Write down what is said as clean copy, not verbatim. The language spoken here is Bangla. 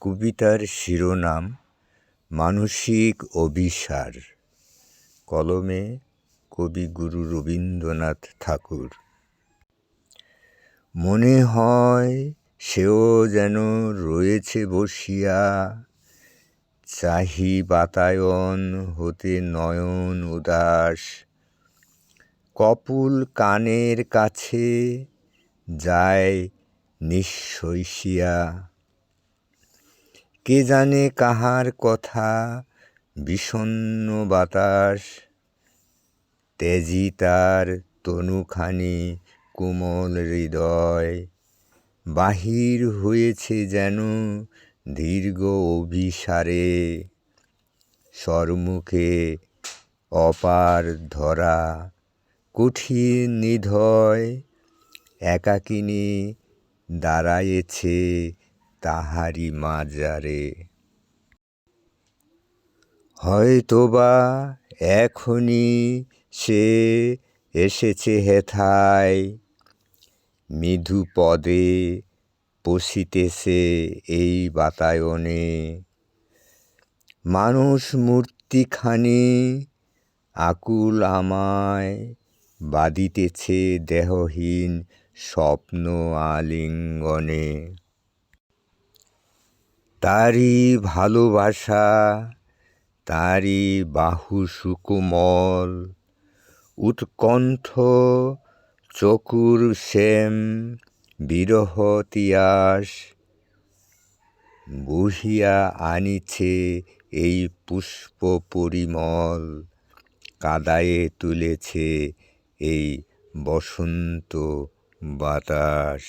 কবিতার শিরোনাম মানসিক অভিসার। কলমে কবিগুরু রবীন্দ্রনাথ ঠাকুর। মনে হয় সেও যেন রয়েছে বসিয়া, চাহি বাতায়ন হতে নয়ন উদাস। কপোল কানের কাছে যায় নিঃশৈশিয়া, কে জানে কাহার কথা বিষণ্ণ বাতাস। তেজি তার তনুখানি কোমল হৃদয়, বাহির হয়েছে যেন দীর্ঘ অভিসারে। স্বরমুখে অপার ধরা কঠিন নিধয়, একাকিনী দাঁড়ায়েছে তাহারি মাজারে। হয়তোবা এখনই সে এসেছে হেথায়, মৃদু পদে পশিতেছে এই বাতায়নে। মানুষ মূর্তিখানি আকুল আমায় বাঁধিতেছে দেহহীন স্বপ্ন আলিঙ্গনে। তারি ভালোবাসা, তারি বাহু সুকোমল, উৎকণ্ঠ চকুর শ্যাম বিরহ তিয়াস। বহিয়া আনিছে এই পুষ্প পরিমল, কাদায়ে তুলেছে এই বসন্ত বাতাস।